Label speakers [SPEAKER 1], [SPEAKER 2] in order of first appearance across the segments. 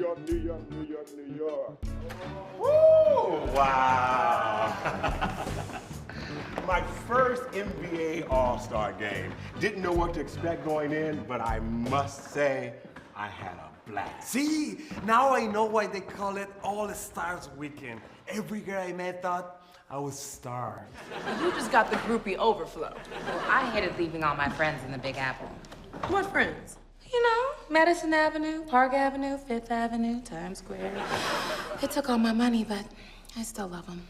[SPEAKER 1] York, New York, New York, New York.
[SPEAKER 2] Woo! Wow. My first NBA All-Star game. Didn't know what to expect going in, but I must say, I had a blast.
[SPEAKER 3] See, now I know why they call it All-Stars Weekend. Every girl I met thought I was starved.
[SPEAKER 4] You just got the groupie overflow.
[SPEAKER 5] Well, I hated leaving all my friends in the Big Apple.
[SPEAKER 4] What friends?
[SPEAKER 5] You know, Madison Avenue, Park Avenue, Fifth Avenue, Times Square. They took all my money, but I still love them.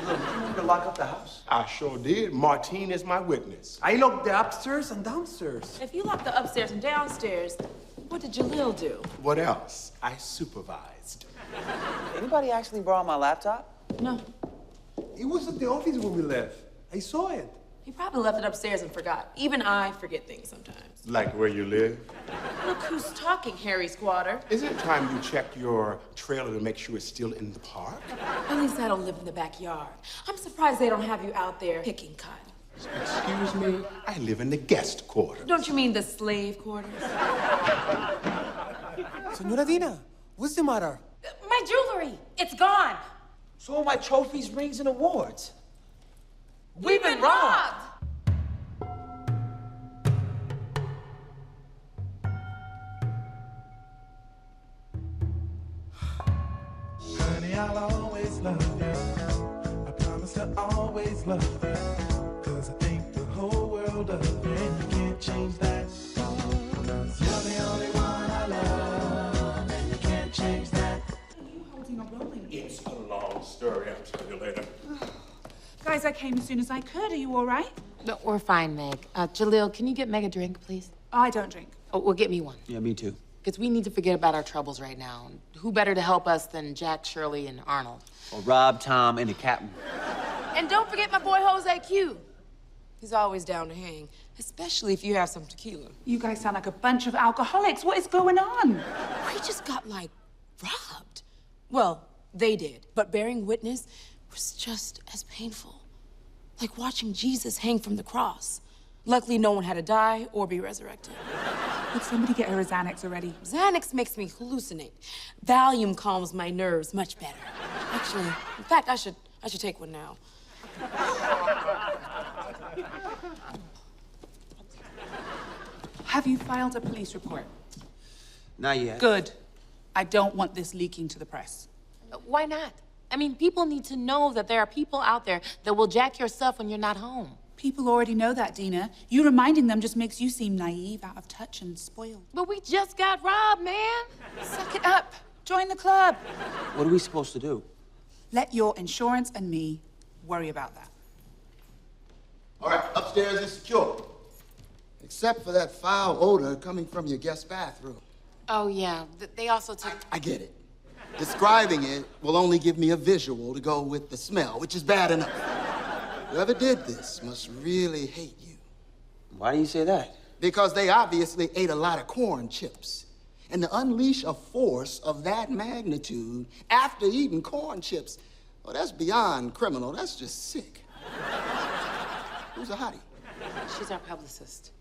[SPEAKER 6] Look, did you remember to lock up the house?
[SPEAKER 2] I sure did. Martine is my witness.
[SPEAKER 3] I locked the upstairs and downstairs.
[SPEAKER 4] If you locked the upstairs and downstairs, what did Jalil do?
[SPEAKER 2] What else? I supervised.
[SPEAKER 6] Anybody actually borrow my laptop?
[SPEAKER 4] No.
[SPEAKER 3] It was at the office when we left. I saw it.
[SPEAKER 4] He probably left it upstairs and forgot. Even I forget things sometimes.
[SPEAKER 2] Like where you live?
[SPEAKER 4] Look who's talking, Harry Squatter.
[SPEAKER 2] Is it time you checked your trailer to make sure it's still in the park?
[SPEAKER 4] At least I don't live in the backyard. I'm surprised they don't have you out there picking cotton.
[SPEAKER 2] Excuse me? I live in the guest quarters.
[SPEAKER 4] Don't you mean the slave quarters?
[SPEAKER 3] Señora Dina, what's the matter?
[SPEAKER 4] My jewelry, it's gone.
[SPEAKER 6] So all my trophies, rings, and awards.
[SPEAKER 4] We've been robbed.
[SPEAKER 7] Honey, I'll always love you. I promise to always love you. 'Cause I think the whole world of you, and you can't change that. 'Cause you're the only one I love, and you can't change that.
[SPEAKER 2] It's a long story. I'll tell you later.
[SPEAKER 8] Guys, I came as soon as I could. Are you all right?
[SPEAKER 5] No, we're fine, Meg. Jalil, can you get Meg a drink, please?
[SPEAKER 8] I don't drink.
[SPEAKER 5] Oh, well, get me one.
[SPEAKER 6] Yeah, me too.
[SPEAKER 5] Because we need to forget about our troubles right now. Who better to help us than Jack, Shirley, and Arnold?
[SPEAKER 6] Or Rob, Tom, and the captain.
[SPEAKER 4] And don't forget my boy Jose Q. He's always down to hang, especially if you have some tequila.
[SPEAKER 8] You guys sound like a bunch of alcoholics. What is going on?
[SPEAKER 4] We just got, like, robbed. Well, they did, but bearing witness was just as painful. Like watching Jesus hang from the cross. Luckily, no one had to die or be resurrected.
[SPEAKER 8] Would somebody get her a Xanax already?
[SPEAKER 4] Xanax makes me hallucinate. Valium calms my nerves much better. Actually, in fact, I should take one now.
[SPEAKER 8] Have you filed a police report?
[SPEAKER 6] Not yet.
[SPEAKER 8] Good. I don't want this leaking to the press.
[SPEAKER 5] Why not? I mean, people need to know that there are people out there that will jack your stuff when you're not home.
[SPEAKER 8] People already know that, Dina. You reminding them just makes you seem naive, out of touch, and spoiled.
[SPEAKER 5] But we just got robbed, man.
[SPEAKER 8] Suck it up. Join the club.
[SPEAKER 6] What are we supposed to do?
[SPEAKER 8] Let your insurance and me worry about that.
[SPEAKER 9] All right, upstairs is secure. Except for that foul odor coming from your guest bathroom.
[SPEAKER 5] Oh, yeah. They also took...
[SPEAKER 9] I get it. Describing it will only give me a visual to go with the smell, which is bad enough. Whoever did this must really hate you.
[SPEAKER 6] Why do you say that?
[SPEAKER 9] Because they obviously ate a lot of corn chips. And to unleash a force of that magnitude after eating corn chips, well, that's beyond criminal. That's just sick. Who's a hottie?
[SPEAKER 5] She's our publicist.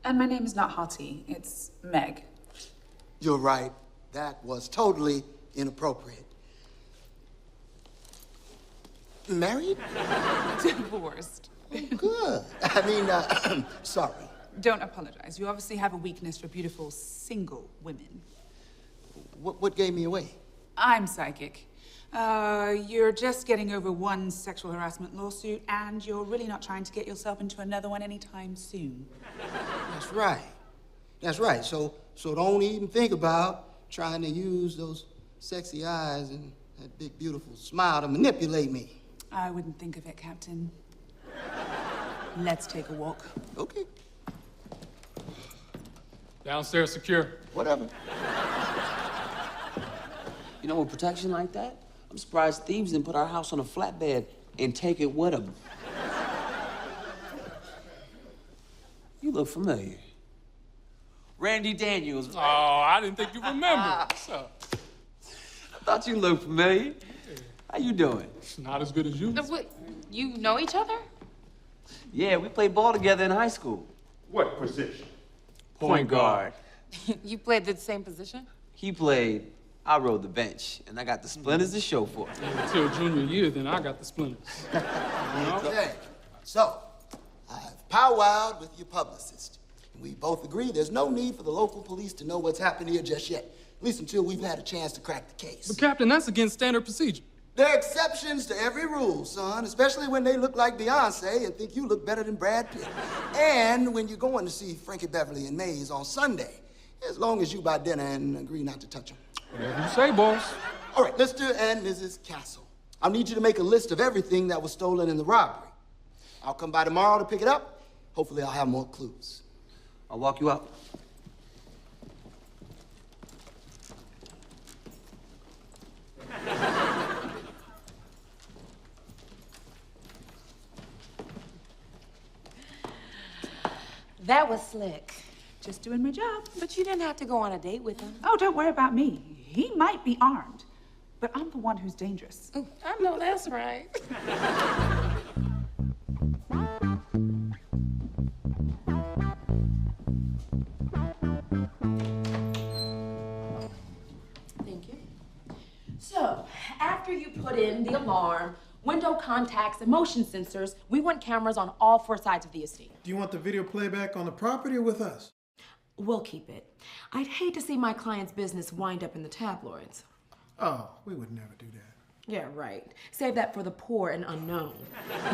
[SPEAKER 8] And my name is not Hottie. It's Meg.
[SPEAKER 9] You're right. That was totally inappropriate. Married?
[SPEAKER 8] Divorced.
[SPEAKER 9] Oh, good. I mean, sorry.
[SPEAKER 8] Don't apologize. You obviously have a weakness for beautiful single women.
[SPEAKER 9] What gave me away?
[SPEAKER 8] I'm psychic. You're just getting over one sexual harassment lawsuit, and you're really not trying to get yourself into another one anytime soon.
[SPEAKER 9] That's right. That's right. So don't even think about trying to use those sexy eyes and that big, beautiful smile to manipulate me.
[SPEAKER 8] I wouldn't think of it, Captain. Let's take a walk.
[SPEAKER 9] Okay.
[SPEAKER 10] Downstairs secure.
[SPEAKER 9] Whatever.
[SPEAKER 6] You know, with protection like that, I'm surprised thieves didn't put our house on a flatbed and take it with them. You look familiar. Randy Daniels.
[SPEAKER 10] Oh, I didn't think you remembered. What's up?
[SPEAKER 6] I thought you looked familiar. How you doing?
[SPEAKER 10] Not as good as you.
[SPEAKER 5] Wait, you know each other?
[SPEAKER 6] Yeah, we played ball together in high school.
[SPEAKER 2] What position?
[SPEAKER 6] Point guard.
[SPEAKER 5] You played the same position?
[SPEAKER 6] He played I rode the bench, and I got the splinters to show for it.
[SPEAKER 10] Until junior year, then I got the splinters. You know?
[SPEAKER 9] Okay, so I've powwowed with your publicist. We both agree there's no need for the local police to know what's happened here just yet, at least until we've had a chance to crack the case.
[SPEAKER 10] But Captain, that's against standard procedure.
[SPEAKER 9] There are exceptions to every rule, son, especially when they look like Beyonce and think you look better than Brad Pitt. And when you're going to see Frankie Beverly and Mays on Sunday, as long as you buy dinner and agree not to touch them.
[SPEAKER 10] Whatever you say, boss.
[SPEAKER 9] All right, Mr. and Mrs. Castle, I'll need you to make a list of everything that was stolen in the robbery. I'll come by tomorrow to pick it up. Hopefully I'll have more clues.
[SPEAKER 6] I'll walk you out.
[SPEAKER 5] That was slick.
[SPEAKER 8] Just doing my job.
[SPEAKER 5] But you didn't have to go on a date with him.
[SPEAKER 8] Oh, don't worry about me. He might be armed, but I'm the one who's dangerous.
[SPEAKER 5] I know that's right.
[SPEAKER 4] Thank you. So, after you put in the alarm, window contacts, and motion sensors, we want cameras on all 4 sides of the estate.
[SPEAKER 11] Do you want the video playback on the property or with us?
[SPEAKER 4] We'll keep it. I'd hate to see my client's business wind up in the tabloids.
[SPEAKER 11] Oh, we would never do that.
[SPEAKER 4] Yeah, right. Save that for the poor and unknown.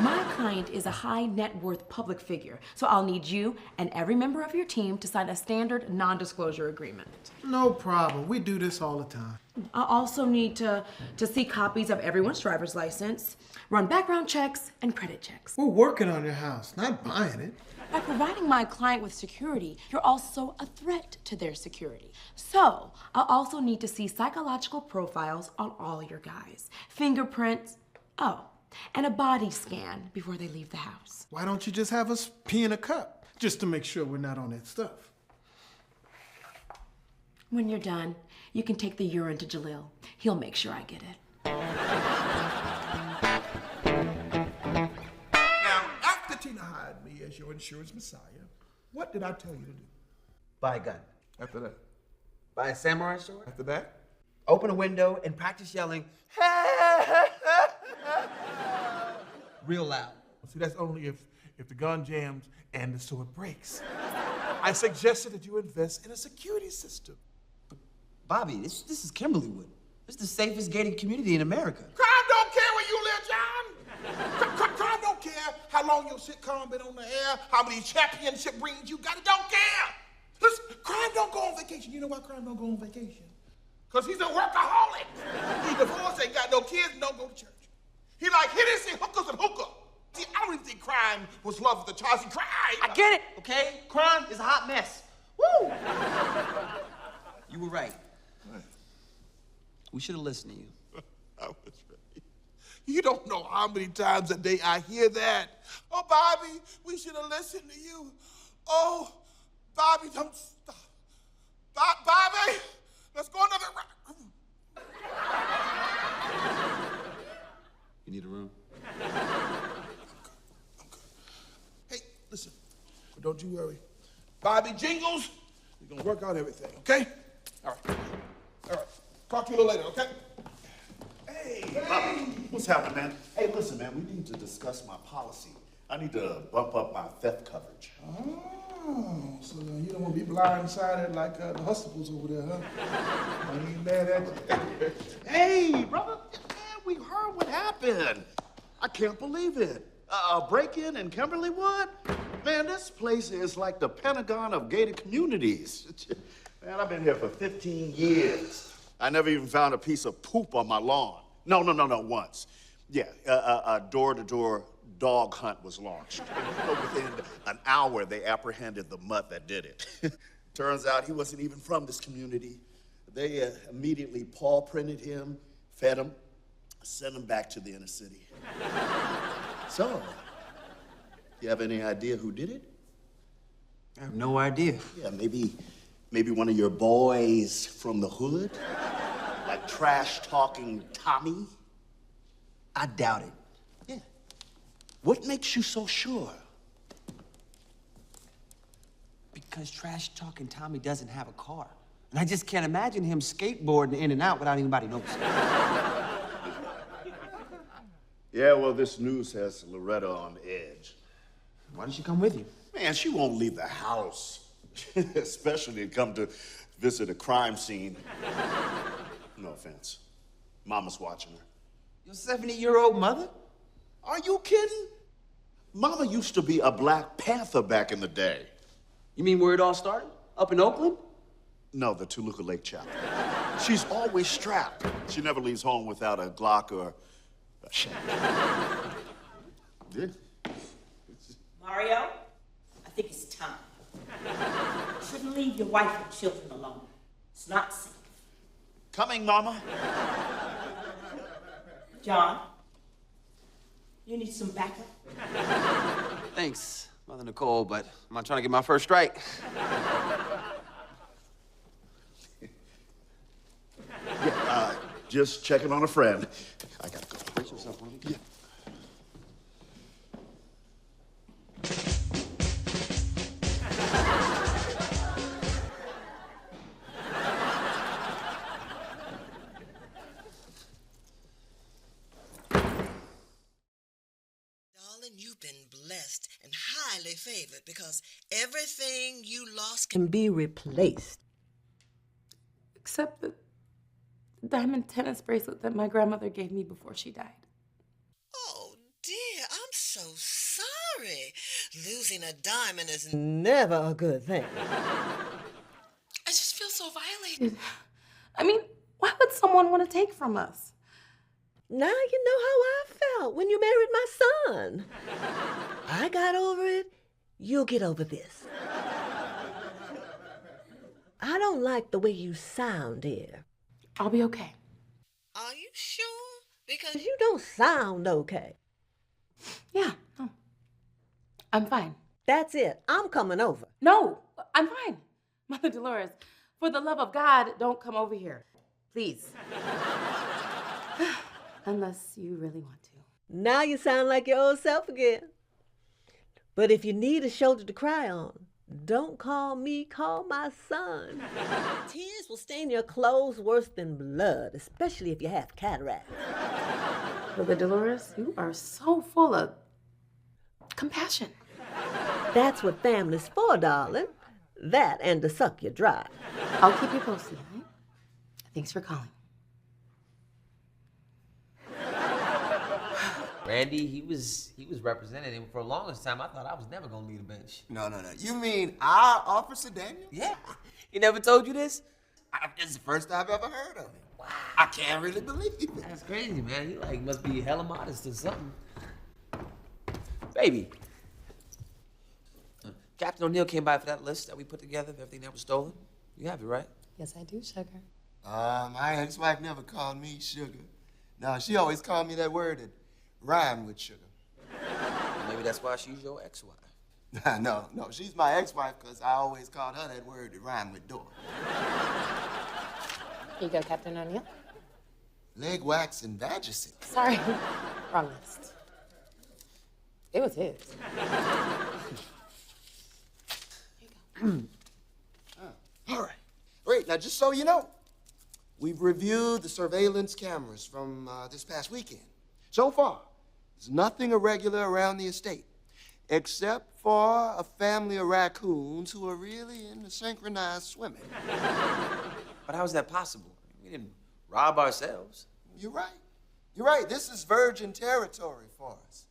[SPEAKER 4] My client is a high net worth public figure, so I'll need you and every member of your team to sign a standard non-disclosure agreement.
[SPEAKER 11] No problem. We do this all the time.
[SPEAKER 4] I'll also need to see copies of everyone's driver's license, run background checks, and credit checks.
[SPEAKER 11] We're working on your house, not buying it.
[SPEAKER 4] By providing my client with security, you're also a threat to their security. So, I'll also need to see psychological profiles on all your guys, fingerprints, and a body scan before they leave the house.
[SPEAKER 11] Why don't you just have us pee in a cup, just to make sure we're not on that stuff?
[SPEAKER 4] When you're done, you can take the urine to Jalil. He'll make sure I get it.
[SPEAKER 12] Now, after Tina hired me as your insurance messiah, what did I tell you to do?
[SPEAKER 13] Buy a gun.
[SPEAKER 12] After that?
[SPEAKER 13] Buy a samurai sword.
[SPEAKER 12] After that?
[SPEAKER 13] Open a window and practice yelling, real loud.
[SPEAKER 12] See, that's only if the gun jams and the sword breaks. I suggested that you invest in a security system.
[SPEAKER 13] But Bobby, this is Kimberlywood. This is the safest gated community in America.
[SPEAKER 12] Crime don't care where you live, John. Crime don't care how long your sitcom been on the air, how many championship rings you got. It don't care. Listen, crime don't go on vacation. You know why crime don't go on vacation? Because he's a workaholic. He divorced, ain't got no kids, and don't go to church. He like hit and see hookers and hookah. See, I don't even think crime was love of the child. See, crime.
[SPEAKER 13] I get it, okay? Crime is a hot mess. Woo! You were right. We should have listened to you.
[SPEAKER 12] I was right. You don't know how many times a day I hear that. Oh, Bobby, we should have listened to you. Oh, Bobby, don't stop. Bobby, let's go another round.
[SPEAKER 6] You need a room?
[SPEAKER 12] I'm good. Hey, listen, but don't you worry. Bobby Jingles, we're gonna work out everything, okay? All right. Talk to you a little later, okay?
[SPEAKER 14] Hey, what's happening, man? Hey, listen, man, we need to discuss my policy. I need to bump up my theft coverage.
[SPEAKER 12] Oh, so you don't want to be blindsided like the Hustables over there, huh? I ain't mad at you.
[SPEAKER 14] Hey, brother, man, we heard what happened. I can't believe it. A break-in in Kimberlywood? Man, this place is like the Pentagon of gated communities. Man, I've been here for 15 years. I never even found a piece of poop on my lawn. No, once. Yeah, a door-to-door dog hunt was launched. Within an hour, they apprehended the mutt that did it. Turns out he wasn't even from this community. They immediately paw printed him, fed him, sent him back to the inner city. So, you have any idea who did it?
[SPEAKER 13] I have no idea.
[SPEAKER 14] Yeah, maybe one of your boys from the hood? Like trash-talking Tommy?
[SPEAKER 13] I doubt it.
[SPEAKER 14] Yeah. What makes you so sure?
[SPEAKER 13] Because trash talking Tommy doesn't have a car.
[SPEAKER 6] And I just can't imagine him skateboarding in and out without anybody noticing.
[SPEAKER 14] Yeah, well, this news has Loretta on edge.
[SPEAKER 6] Why didn't she come with you?
[SPEAKER 14] Man, she won't leave the house, especially to come to visit a crime scene. No offense. Mama's watching her.
[SPEAKER 6] Your 70-year-old mother?
[SPEAKER 14] Are you kidding? Mama used to be a Black Panther back in the day.
[SPEAKER 6] You mean where it all started? Up in Oakland?
[SPEAKER 14] No, the Toluca Lake Chapel. She's always strapped. She never leaves home without a Glock or a shank. Yeah.
[SPEAKER 15] Mario, I think it's time. You shouldn't leave your wife and children alone. It's not safe.
[SPEAKER 14] Coming, Mama.
[SPEAKER 15] John, you need some backup?
[SPEAKER 6] Thanks, Mother Nicole, but I'm not trying to get my first strike.
[SPEAKER 14] Yeah, just checking on a friend. I gotta go.
[SPEAKER 6] Brace yourself, Willie.
[SPEAKER 14] Yeah.
[SPEAKER 16] You've been blessed and highly favored because everything you lost can be replaced.
[SPEAKER 5] Except the diamond tennis bracelet that my grandmother gave me before she died.
[SPEAKER 16] Oh, dear, I'm so sorry. Losing a diamond is never a good thing.
[SPEAKER 5] I just feel so violated. I mean, why would someone want to take from us?
[SPEAKER 16] Now you know how I felt when you married my son. I got over it. You'll get over this. I don't like the way you sound, dear.
[SPEAKER 5] I'll be okay.
[SPEAKER 16] Are you sure? Because you don't sound okay.
[SPEAKER 5] Yeah, no. I'm fine.
[SPEAKER 16] That's it. I'm coming over.
[SPEAKER 5] No, I'm fine. Mother Dolores, for the love of God, don't come over here. Please. Unless you really want to.
[SPEAKER 16] Now you sound like your old self again. But if you need a shoulder to cry on, don't call me, call my son. Tears will stain your clothes worse than blood, especially if you have cataract.
[SPEAKER 5] Mother Dolores, you are so full of compassion.
[SPEAKER 16] That's what family's for, darling. That and to suck you dry.
[SPEAKER 5] I'll keep you posted, all right? Thanks for calling.
[SPEAKER 13] Randy, he was representing him for the longest time. I thought I was never gonna lead a bench.
[SPEAKER 17] No. You mean our Officer Daniel?
[SPEAKER 13] Yeah. He never told you this?
[SPEAKER 17] This is the first I've ever heard of him. Wow. I can't really believe it.
[SPEAKER 13] That's crazy, man. He must be hella modest or something. Baby. Captain O'Neill came by for that list that we put together of everything that was stolen. You have it, right?
[SPEAKER 5] Yes, I do, sugar.
[SPEAKER 17] My ex-wife never called me sugar. No, she always called me that word that rhymed with sugar.
[SPEAKER 13] Maybe that's why she's your ex-wife.
[SPEAKER 17] No, she's my ex-wife because I always called her that word that rhymed with door.
[SPEAKER 5] Here you go, Captain O'Neill.
[SPEAKER 17] Leg wax and Vagisil.
[SPEAKER 5] Sorry, wrong list. It was his.
[SPEAKER 17] All right. Great. Now, just so you know, we've reviewed the surveillance cameras from this past weekend. So far, there's nothing irregular around the estate, except for a family of raccoons who are really into synchronized swimming.
[SPEAKER 13] But how is that possible? We didn't rob ourselves.
[SPEAKER 17] You're right. This is virgin territory for us.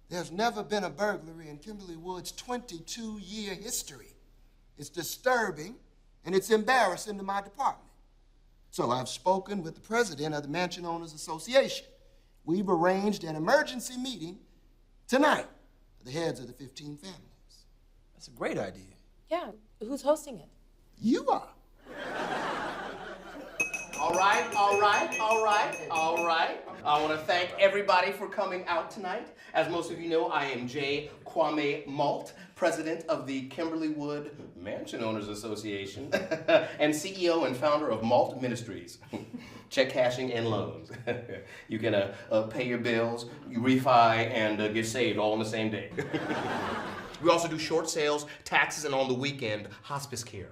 [SPEAKER 17] There's never been a burglary in Kimberly Woods' 22-year history. It's disturbing, and it's embarrassing to my department. So I've spoken with the president of the Mansion Owners Association. We've arranged an emergency meeting tonight for the heads of the 15 families.
[SPEAKER 13] That's a great idea.
[SPEAKER 5] Yeah, who's hosting it?
[SPEAKER 17] You are.
[SPEAKER 18] All right. I want to thank everybody for coming out tonight. As most of you know, I am J. Kwame Malt, president of the Kimberly Wood Mansion Owners Association and CEO and founder of Malt Ministries. Check cashing and loans. You can pay your bills, you refi, and get saved all on the same day. We also do short sales, taxes, and on the weekend, hospice care.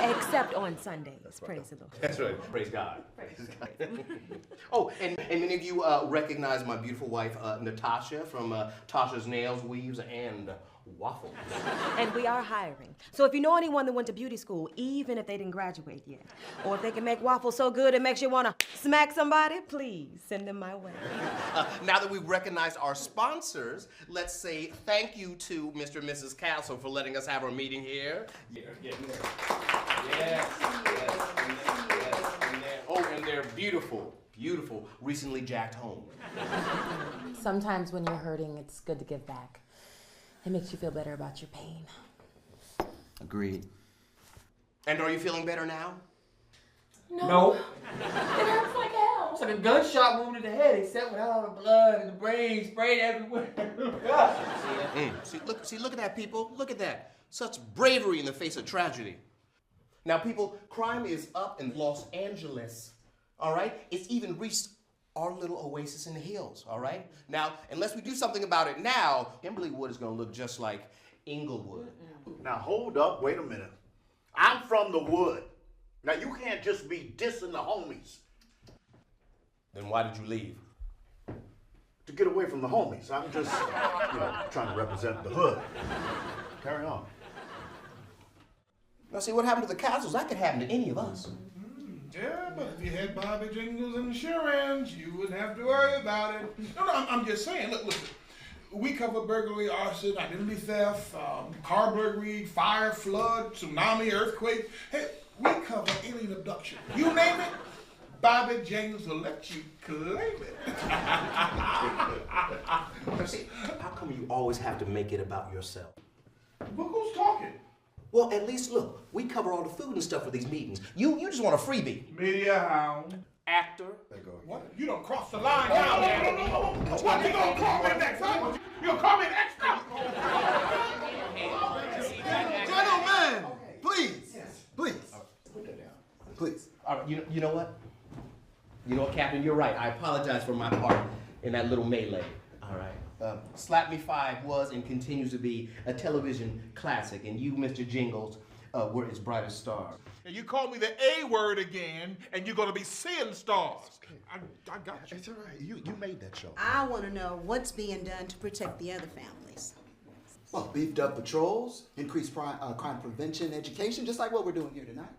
[SPEAKER 19] Except on Sundays, praise the Lord.
[SPEAKER 18] That's right. Praise God. Praise God. Oh, and many of you recognize my beautiful wife, Natasha, from Tasha's Nails, Weaves, and Waffles.
[SPEAKER 19] And we are hiring. So if you know anyone that went to beauty school, even if they didn't graduate yet, or if they can make waffles so good it makes you want to smack somebody, please send them my way.
[SPEAKER 18] Now that we've recognized our sponsors, let's say thank you to Mr. and Mrs. Castle for letting us have our meeting here. Yes. Oh, and they're beautiful, beautiful, recently jacked home.
[SPEAKER 5] Sometimes when you're hurting, it's good to give back. It makes you feel better about your pain.
[SPEAKER 6] Agreed.
[SPEAKER 18] And are you feeling better now?
[SPEAKER 13] No.
[SPEAKER 5] It hurts like hell.
[SPEAKER 13] It's like a gunshot wound to the head, except with all the blood and the brain sprayed everywhere.
[SPEAKER 18] See, look at that, people. Look at that. Such bravery in the face of tragedy. Now, people, crime is up in Los Angeles, all right? It's even reached our little oasis in the hills, all right? Now, unless we do something about it now, Kimberlywood is gonna look just like Inglewood.
[SPEAKER 14] Now, hold up, wait a minute. I'm from the wood. Now, you can't just be dissing the homies.
[SPEAKER 18] Then why did you leave?
[SPEAKER 14] To get away from the homies. I'm just, trying to represent the hood. Carry on.
[SPEAKER 18] Now, see, what happened to the Castles? That could happen to any of us.
[SPEAKER 12] Yeah, but if you had Bobby Jingles insurance, you wouldn't have to worry about it. No, I'm just saying, look, listen. We cover burglary, arson, identity theft, car burglary, fire, flood, tsunami, earthquake. Hey, we cover alien abduction. You name it, Bobby Jingles will let you claim it.
[SPEAKER 18] Now, see, how come you always have to make it about yourself?
[SPEAKER 12] Look who's talking.
[SPEAKER 18] Well, at least look, we cover all the food and stuff for these meetings. You just want a freebie.
[SPEAKER 12] Media hound.
[SPEAKER 18] Actor.
[SPEAKER 12] What? You don't cross the line now. No. What? You gonna call me next time? You gonna call me an extra?
[SPEAKER 9] Gentlemen, please. Please.
[SPEAKER 18] All right, you know what? You know what, Captain? You're right. I apologize for my part in that little melee. All right. Slap Me 5 was and continues to be a television classic, and you, Mr. Jingles, were its brightest star.
[SPEAKER 12] And you call me the A word again, and you're gonna be seeing stars. I got you.
[SPEAKER 14] It's all right. You made that show.
[SPEAKER 20] I want to know what's being done to protect the other families.
[SPEAKER 9] Well, beefed up patrols, increased crime prevention, education, just like what we're doing here tonight.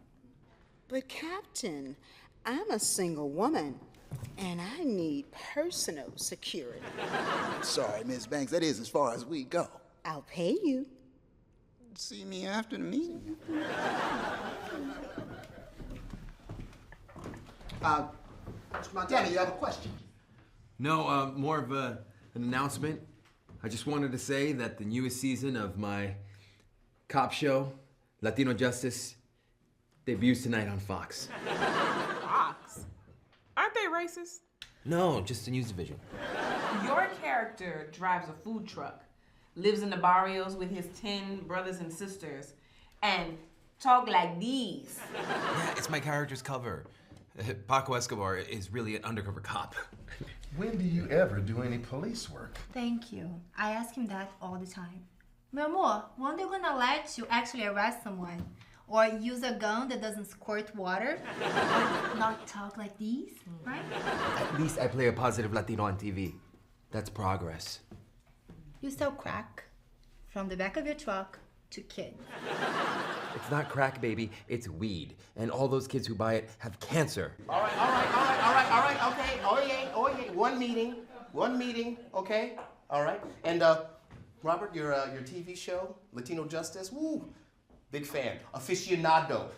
[SPEAKER 20] But Captain, I'm a single woman, and I need personal security.
[SPEAKER 9] Sorry, Miss Banks, that is as far as we go.
[SPEAKER 20] I'll pay you.
[SPEAKER 9] See me after the meeting. Mr. Montana, you have a question?
[SPEAKER 21] No, more of an announcement. I just wanted to say that the newest season of my cop show, Latino Justice, debuts tonight on Fox.
[SPEAKER 8] Fox? Aren't they racist?
[SPEAKER 21] No, just the news division.
[SPEAKER 5] Your character drives a food truck, lives in the barrios with his 10 brothers and sisters, and talk like these.
[SPEAKER 21] Yeah, it's my character's cover. Paco Escobar is really an undercover cop.
[SPEAKER 22] When do you ever do any police work?
[SPEAKER 23] Thank you. I ask him that all the time. Mi amor, when are they gonna let you actually arrest someone? Or use a gun that doesn't squirt water? Or not talk like these, right?
[SPEAKER 21] At least I play a positive Latino on TV. That's progress.
[SPEAKER 23] You sell crack from the back of your truck to kids.
[SPEAKER 21] It's not crack, baby. It's weed. And all those kids who buy it have cancer.
[SPEAKER 18] All right, okay. Oh yeah. One meeting, okay? All right. And Robert, your TV show, Latino Justice, woo. Big fan, aficionado.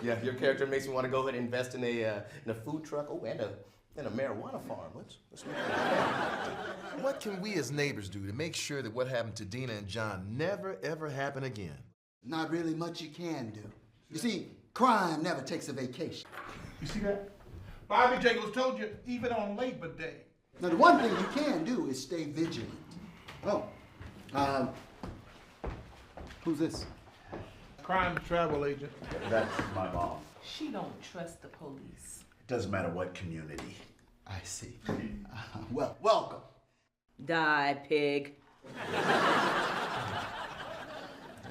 [SPEAKER 18] Yeah, your character makes me want to go ahead and invest in a food truck. Oh, and a marijuana farm. Let's
[SPEAKER 22] What can we as neighbors do to make sure that what happened to Dina and John never, ever happen again?
[SPEAKER 9] Not really much you can do. You see, crime never takes a vacation.
[SPEAKER 12] You see that? Bobby Jingles told you, even on Labor Day.
[SPEAKER 9] Now, the one thing you can do is stay vigilant. Oh, who's this?
[SPEAKER 12] Crime travel agent.
[SPEAKER 14] That's my mom.
[SPEAKER 5] She don't trust the police.
[SPEAKER 14] It doesn't matter what community.
[SPEAKER 9] I see. Well, welcome.
[SPEAKER 16] Die, pig.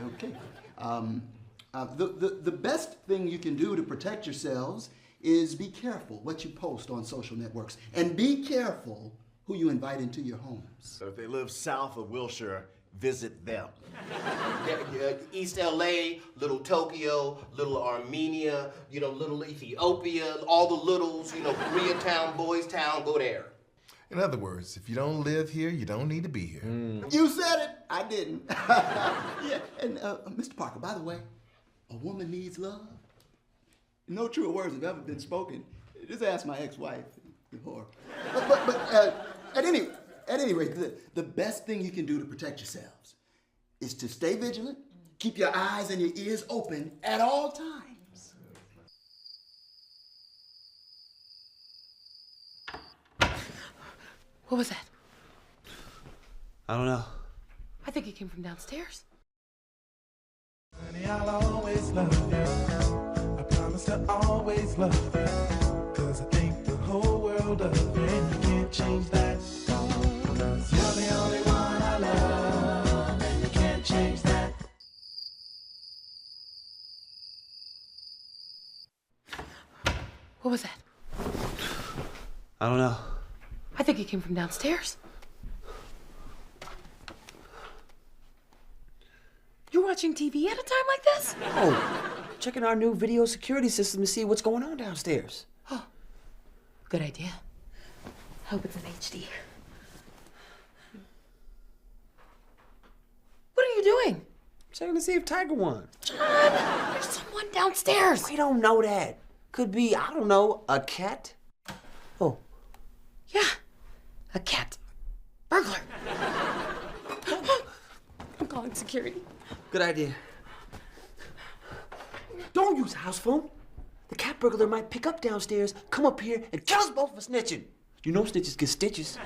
[SPEAKER 9] Okay. The best thing you can do to protect yourselves is be careful what you post on social networks, and be careful who you invite into your homes.
[SPEAKER 14] So if they live south of Wilshire, visit them.
[SPEAKER 18] East LA, Little Tokyo, Little Armenia, Little Ethiopia, all the littles, Koreatown, Boys Town, go there.
[SPEAKER 22] In other words, if you don't live here, you don't need to be here.
[SPEAKER 9] You said it, I didn't. Yeah, and Mr. Parker, by the way, a woman needs love. No truer words have ever been spoken. Just ask my ex-wife. Whore. But at any rate, the best thing you can do to protect yourselves is to stay vigilant, keep your eyes and your ears open at all times.
[SPEAKER 4] What was that?
[SPEAKER 6] I don't know.
[SPEAKER 4] I think it came from downstairs.
[SPEAKER 1] Honey, I'll always love you. I promise to always love you. 'Cause I think the whole world of you, and you can't change that. 'Cause you're the only one I love, and you can't change that.
[SPEAKER 4] What was that?
[SPEAKER 6] I don't know.
[SPEAKER 4] I think it came from downstairs. You're watching TV at a time like this?
[SPEAKER 6] Oh, checking our new video security system to see what's going on downstairs.
[SPEAKER 4] Oh, good idea. Hope it's in HD. What are you doing?
[SPEAKER 6] Checking to see if Tiger won.
[SPEAKER 4] John, there's someone downstairs.
[SPEAKER 6] We don't know that. Could be, I don't know, a cat? Oh.
[SPEAKER 4] Yeah, a cat. Burglar. I'm calling security.
[SPEAKER 6] Good idea. Don't use a house phone. The cat burglar might pick up downstairs, come up here, and kill us both for snitching. You know snitches get stitches.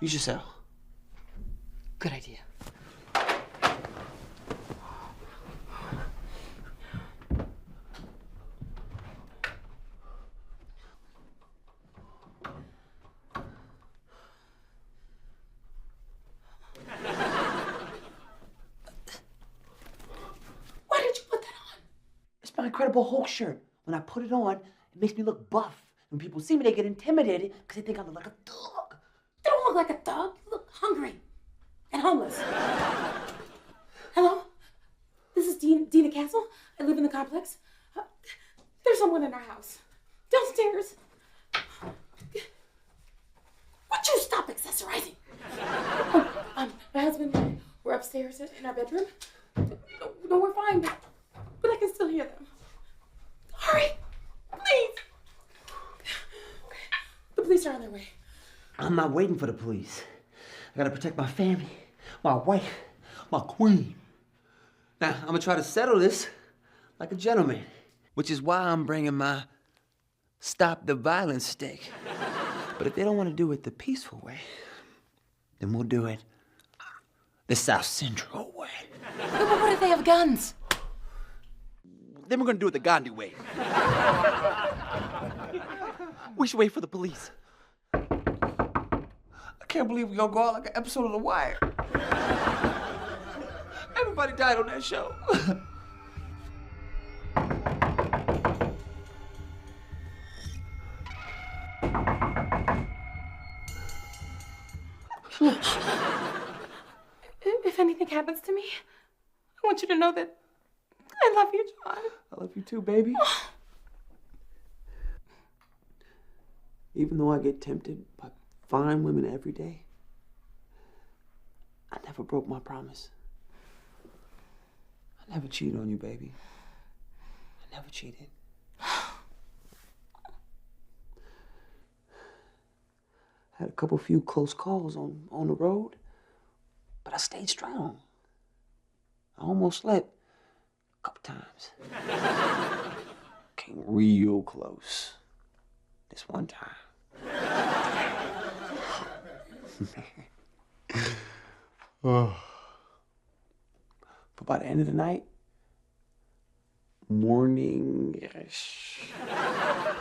[SPEAKER 6] Use your cell.
[SPEAKER 4] Good idea.
[SPEAKER 6] It's my Incredible Hulk shirt. When I put it on, it makes me look buff. When people see me, they get intimidated because they think I look like a thug.
[SPEAKER 4] You don't look like a thug. You look hungry and homeless. Hello? This is Dina Castle. I live in the complex. There's someone in our house. Downstairs. Would you stop accessorizing? My husband and I, we're upstairs in our bedroom. No, we're fine, but I can still hear them. Hurry, please. The police are on their way.
[SPEAKER 6] I'm not waiting for the police. I gotta protect my family, my wife, my queen. Now, I'm gonna try to settle this like a gentleman, which is why I'm bringing my stop the violence stick. But if they don't want to do it the peaceful way, then we'll do it the South Central way.
[SPEAKER 4] But what if they have guns?
[SPEAKER 6] Then we're gonna do it the Gandhi way. We should wait for the police. I can't believe we're gonna go out like an episode of The Wire. Everybody died on that show.
[SPEAKER 4] If anything happens to me, I want you to know that I love you, John.
[SPEAKER 6] I love you too, baby. Even though I get tempted by fine women every day, I never broke my promise. I never cheated on you, baby. I never cheated. I had a few close calls on the road, but I stayed strong. I almost slept a couple times. Came real close. This one time. Oh. But by the end of the night, morning-ish, I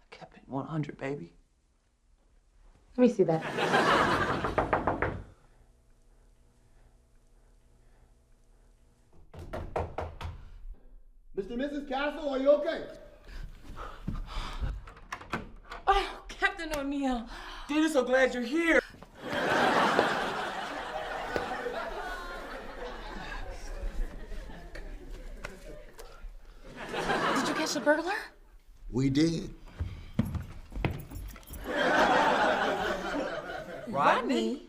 [SPEAKER 6] kept it 100, baby.
[SPEAKER 4] Let me see that.
[SPEAKER 2] Mrs. Castle, are you okay?
[SPEAKER 3] Oh, Captain O'Neill.
[SPEAKER 7] Dina, so glad you're here.
[SPEAKER 3] Did you catch the burglar?
[SPEAKER 9] We did.
[SPEAKER 3] Rodney?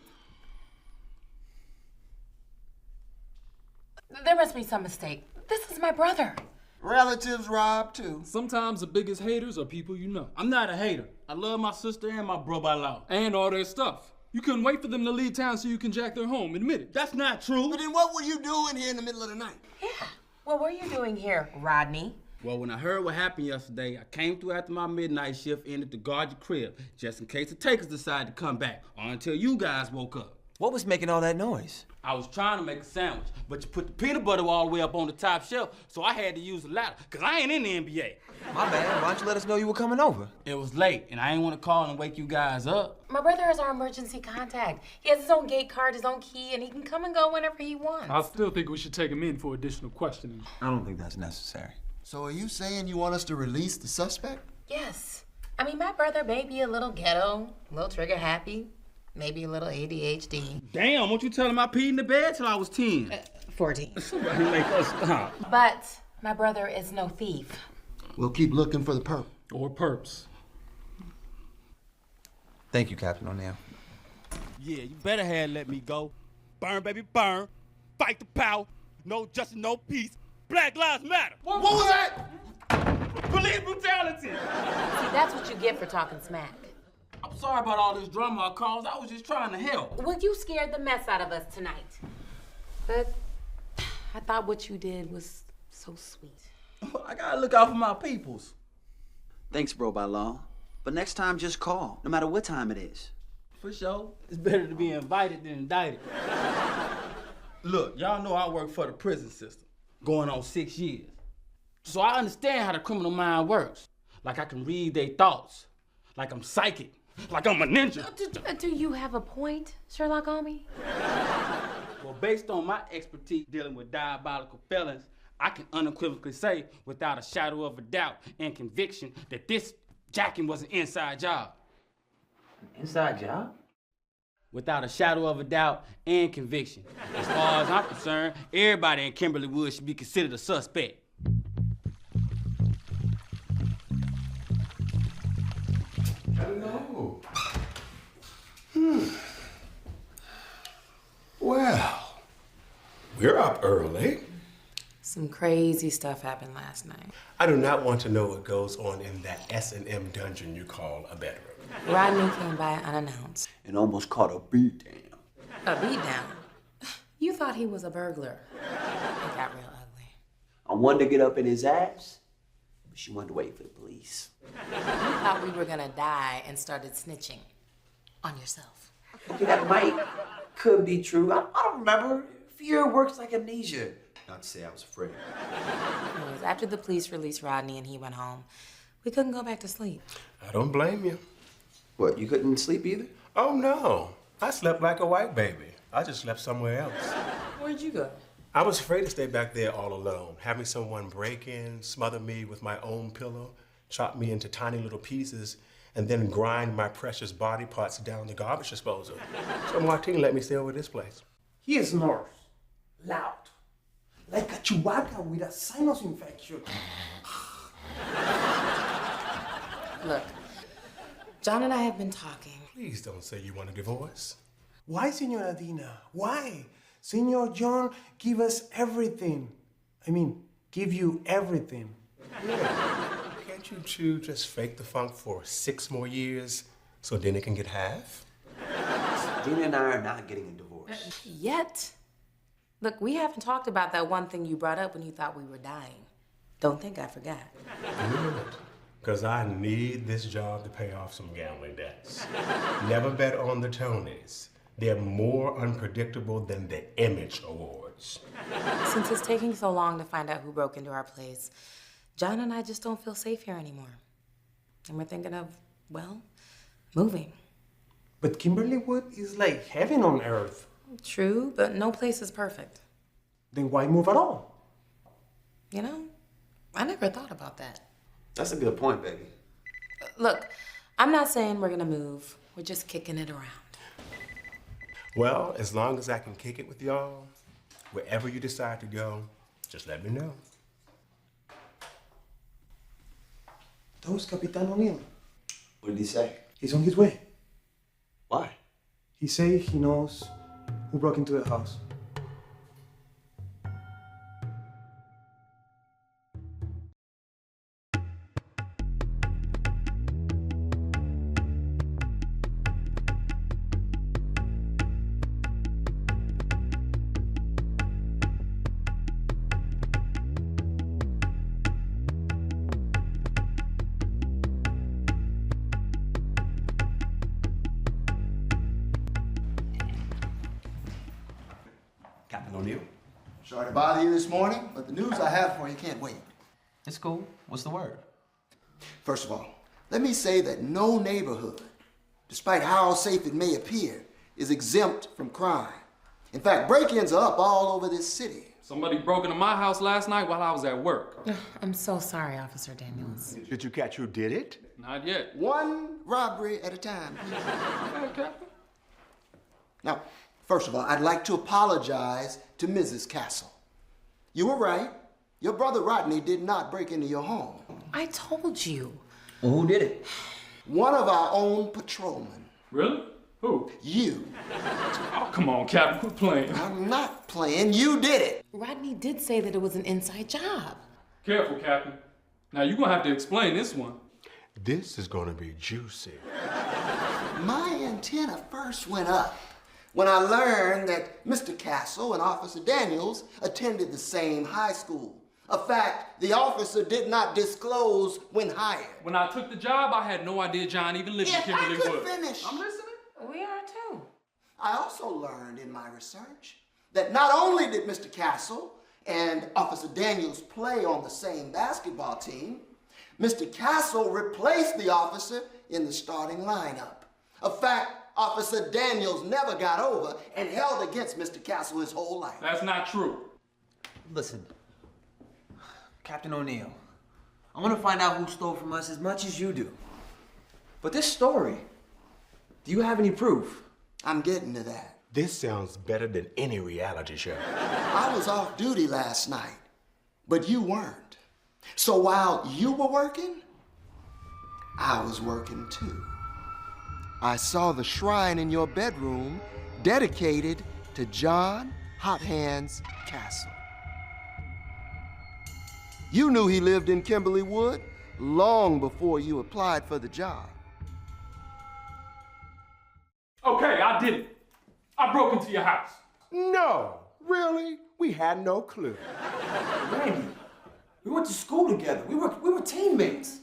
[SPEAKER 3] There must be some mistake. This is my brother.
[SPEAKER 2] Relatives rob too.
[SPEAKER 10] Sometimes the biggest haters are people you know.
[SPEAKER 7] I'm not a hater. I love my sister and my bro by law.
[SPEAKER 10] And all their stuff. You couldn't wait for them to leave town so you can jack their home. Admit it.
[SPEAKER 7] That's not true.
[SPEAKER 2] But then what were you doing here in the middle of the night?
[SPEAKER 3] What were you doing here, Rodney?
[SPEAKER 7] Well, when I heard what happened yesterday, I came through after my midnight shift ended to guard your crib, just in case the takers decided to come back, or until you guys woke up.
[SPEAKER 21] What was making all that noise?
[SPEAKER 7] I was trying to make a sandwich, but you put the peanut butter all the way up on the top shelf, so I had to use a ladder, because I ain't in the NBA.
[SPEAKER 21] My bad. Why don't you let us know you were coming over?
[SPEAKER 7] It was late, and I ain't want to call and wake you guys up.
[SPEAKER 3] My brother is our emergency contact. He has his own gate card, his own key, and he can come and go whenever he wants.
[SPEAKER 10] I still think we should take him in for additional questioning.
[SPEAKER 21] I don't think that's necessary.
[SPEAKER 2] So are you saying you want us to release the suspect?
[SPEAKER 3] Yes. I mean, my brother may be a little ghetto, a little trigger happy, maybe a little ADHD.
[SPEAKER 7] Damn, won't you tell him I peed in the bed till I was 10?
[SPEAKER 3] 14.
[SPEAKER 7] Somebody make us stop.
[SPEAKER 3] But my brother is no thief.
[SPEAKER 2] We'll keep looking for the perp.
[SPEAKER 10] Or perps.
[SPEAKER 21] Thank you, Captain O'Neill.
[SPEAKER 7] Yeah, you better have let me go. Burn, baby, burn. Fight the power. No justice, no peace. Black Lives Matter.
[SPEAKER 2] What was that?
[SPEAKER 7] Police brutality.
[SPEAKER 3] See, that's what you get for talking smack.
[SPEAKER 7] I'm sorry about all this drama I caused. I was just trying to help.
[SPEAKER 3] Well, you scared the mess out of us tonight. But I thought what you did was so sweet.
[SPEAKER 7] I gotta look out for my peoples.
[SPEAKER 6] Thanks, bro, by law. But next time, just call, no matter what time it is.
[SPEAKER 7] For sure. It's better to be invited than indicted. Look, y'all know I work for the prison system, going on 6 years. So I understand how the criminal mind works. Like I can read their thoughts. Like I'm psychic. Like I'm a ninja.
[SPEAKER 3] Do you have a point, Sherlock Holmes?
[SPEAKER 7] Well, based on my expertise dealing with diabolical felons, I can unequivocally say, without a shadow of a doubt and conviction, that this jacking was an inside job.
[SPEAKER 6] An inside job?
[SPEAKER 7] Without a shadow of a doubt and conviction. As far as I'm concerned, everybody in Kimberly Woods should be considered a suspect.
[SPEAKER 12] Hello. Well, we're up early.
[SPEAKER 3] Some crazy stuff happened last night.
[SPEAKER 24] I do not want to know what goes on in that S&M dungeon you call a bedroom.
[SPEAKER 3] Rodney came by unannounced.
[SPEAKER 6] And almost caught a beatdown.
[SPEAKER 3] A beatdown? You thought he was a burglar. It got real ugly.
[SPEAKER 6] I wanted to get up in his ass, but she wanted to wait for the police.
[SPEAKER 3] You thought we were gonna die and started snitching on yourself.
[SPEAKER 6] Okay, that could be true. I don't remember. Fear works like amnesia. Not to say I was afraid.
[SPEAKER 3] Anyways, after the police released Rodney and he went home, we couldn't go back to sleep.
[SPEAKER 24] I don't blame you.
[SPEAKER 6] What, you couldn't sleep either?
[SPEAKER 24] Oh, no. I slept like a white baby. I just slept somewhere else.
[SPEAKER 3] Where'd you go?
[SPEAKER 24] I was afraid to stay back there all alone, having someone break in, smother me with my own pillow, chop me into tiny little pieces, and then grind my precious body parts down the garbage disposal. So Martine let me stay over this place.
[SPEAKER 11] He snores loud, like a Chewbacca with a sinus infection.
[SPEAKER 3] Look, John and I have been talking.
[SPEAKER 24] Please don't say you want a divorce.
[SPEAKER 11] Why, Senora Dina? Why? Senor John, give us everything. I mean, give you everything.
[SPEAKER 24] Yeah. Can't you two just fake the funk for 6 more years so Dina can get half?
[SPEAKER 6] Dina and I are not getting a divorce.
[SPEAKER 3] Yet. Look, we haven't talked about that one thing you brought up when you thought we were dying. Don't think I forgot.
[SPEAKER 24] Good. Because I need this job to pay off some gambling debts. Never bet on the Tonys. They're more unpredictable than the Image Awards.
[SPEAKER 3] Since it's taking so long to find out who broke into our place, John and I just don't feel safe here anymore. And we're thinking of, well, moving.
[SPEAKER 11] But Kimberly Wood is like heaven on earth.
[SPEAKER 3] True, but no place is perfect.
[SPEAKER 11] Then why move at all?
[SPEAKER 3] You know, I never thought about that.
[SPEAKER 6] That's a good point, baby.
[SPEAKER 3] Look, I'm not saying we're gonna move. We're just kicking it around.
[SPEAKER 24] Well, as long as I can kick it with y'all, wherever you decide to go, just let me know.
[SPEAKER 11] Those Capitan O'Neill.
[SPEAKER 6] What did he say?
[SPEAKER 11] He's on his way.
[SPEAKER 6] Why?
[SPEAKER 11] He say he knows who broke into the house.
[SPEAKER 24] Captain O'Neill?
[SPEAKER 2] Sorry to bother you this morning, but the news I have for you can't wait.
[SPEAKER 6] It's cool. What's the word?
[SPEAKER 2] First of all, let me say that no neighborhood, despite how safe it may appear, is exempt from crime. In fact, break-ins are up all over this city.
[SPEAKER 10] Somebody broke into my house last night while I was at work.
[SPEAKER 3] I'm so sorry, Officer Daniels.
[SPEAKER 24] Did you catch who did it?
[SPEAKER 10] Not yet.
[SPEAKER 2] One robbery at a time.
[SPEAKER 10] Okay, Captain.
[SPEAKER 2] Now, first of all, I'd like to apologize to Mrs. Castle. You were right. Your brother Rodney did not break into your home.
[SPEAKER 3] I told you.
[SPEAKER 6] Well, who did it?
[SPEAKER 2] One of our own patrolmen.
[SPEAKER 10] Really? Who?
[SPEAKER 2] You.
[SPEAKER 10] Oh, come on, Captain. Quit playing.
[SPEAKER 2] I'm not playing. You did it.
[SPEAKER 3] Rodney did say that it was an inside job.
[SPEAKER 10] Careful, Captain. Now, you're gonna have to explain this one.
[SPEAKER 24] This is gonna be juicy.
[SPEAKER 2] My antenna first went up when I learned that Mr. Castle and Officer Daniels attended the same high school. A fact the officer did not disclose when hired.
[SPEAKER 10] When I took the job, I had no idea John even lived in Kimberly
[SPEAKER 2] If I
[SPEAKER 10] Wood.
[SPEAKER 2] could finish.
[SPEAKER 10] I'm listening.
[SPEAKER 3] We are too.
[SPEAKER 2] I also learned in my research that not only did Mr. Castle and Officer Daniels play on the same basketball team, Mr. Castle replaced the officer in the starting lineup. A fact Officer Daniels never got over and held against Mr. Castle his whole life.
[SPEAKER 10] That's not true.
[SPEAKER 6] Listen, Captain O'Neill, I want to find out who stole from us as much as you do. But this story, do you have any proof?
[SPEAKER 2] I'm getting to that.
[SPEAKER 24] This sounds better than any reality show.
[SPEAKER 2] I was off duty last night, but you weren't. So while you were working, I was working too. I saw the shrine in your bedroom dedicated to John Hot Hands Castle. You knew he lived in Kimberly Wood long before you applied for the job.
[SPEAKER 10] Okay, I did it. I broke into your house.
[SPEAKER 24] No, really? We had no clue.
[SPEAKER 6] Randy, we went to school together. We were teammates.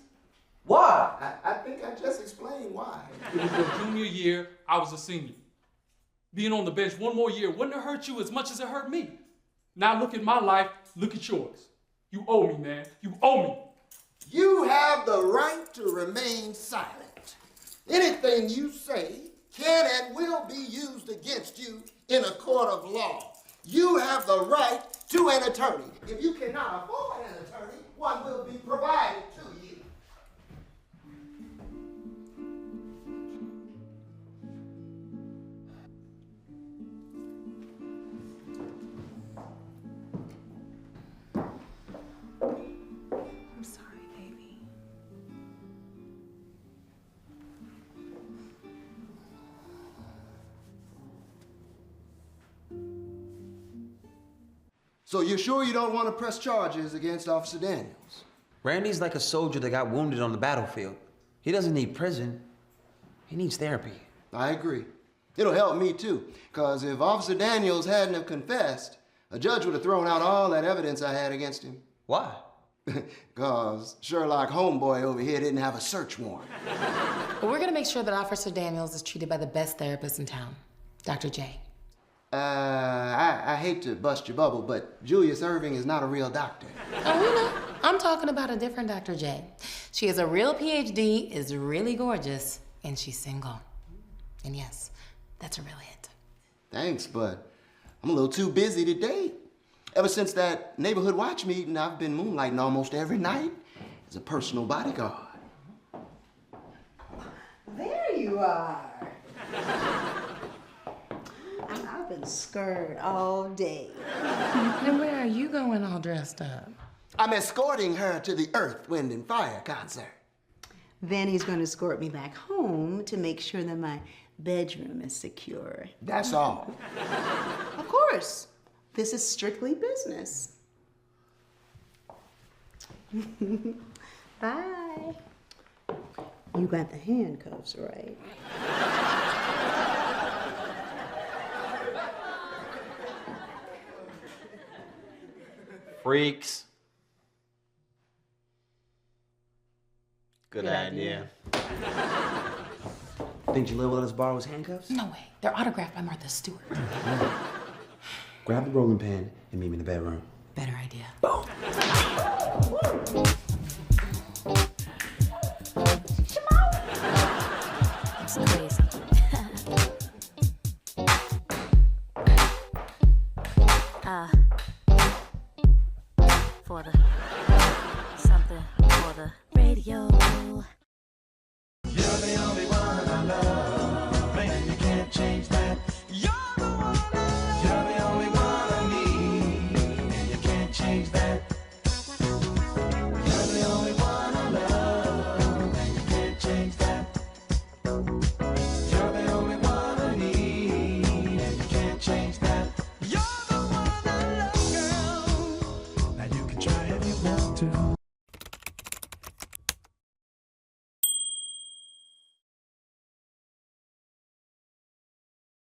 [SPEAKER 6] Why?
[SPEAKER 2] I think I just explained why.
[SPEAKER 10] It was your junior year, I was a senior. Being on the bench one more year wouldn't have hurt you as much as it hurt me. Now look at my life, look at yours. You owe me, man. You owe me.
[SPEAKER 2] You have the right to remain silent. Anything you say can and will be used against you in a court of law. You have the right to an attorney. If you cannot afford an attorney, one will be provided to you.
[SPEAKER 8] I'm sorry, baby.
[SPEAKER 2] So you're sure you don't want to press charges against Officer Daniels?
[SPEAKER 6] Randy's like a soldier that got wounded on the battlefield. He doesn't need prison. He needs therapy.
[SPEAKER 2] I agree. It'll help me too, because if Officer Daniels hadn't have confessed, a judge would have thrown out all that evidence I had against him.
[SPEAKER 6] Why?
[SPEAKER 2] Because Sherlock Homeboy over here didn't have a search warrant.
[SPEAKER 3] But we're gonna make sure that Officer Daniels is treated by the best therapist in town, Dr. J.
[SPEAKER 2] I hate to bust your bubble, but Julius Irving is not a real doctor.
[SPEAKER 3] Oh, we know. I'm talking about a different Dr. J. She has a real PhD, is really gorgeous, and she's single. And yes, that's a real hit.
[SPEAKER 2] Thanks, but I'm a little too busy to date. Ever since that neighborhood watch meeting, I've been moonlighting almost every night as a personal bodyguard.
[SPEAKER 20] There you are. I've been scared all day.
[SPEAKER 3] And where are you going all dressed up?
[SPEAKER 2] I'm escorting her to the Earth, Wind, and Fire concert.
[SPEAKER 20] Vanny's going to escort me back home to make sure that my bedroom is secure.
[SPEAKER 2] That's all.
[SPEAKER 20] Of course. This is strictly business. Bye. You got the handcuffs, right?
[SPEAKER 18] Freaks. Good idea.
[SPEAKER 6] Think Jaleel will let us borrow his handcuffs?
[SPEAKER 3] No way. They're autographed by Martha Stewart.
[SPEAKER 6] Grab the rolling pin and meet me in the bedroom.
[SPEAKER 3] Better idea.
[SPEAKER 6] Boom.
[SPEAKER 3] It's crazy.
[SPEAKER 13] For the something for the radio.
[SPEAKER 1] You're the only one I love. Baby, you can't change that.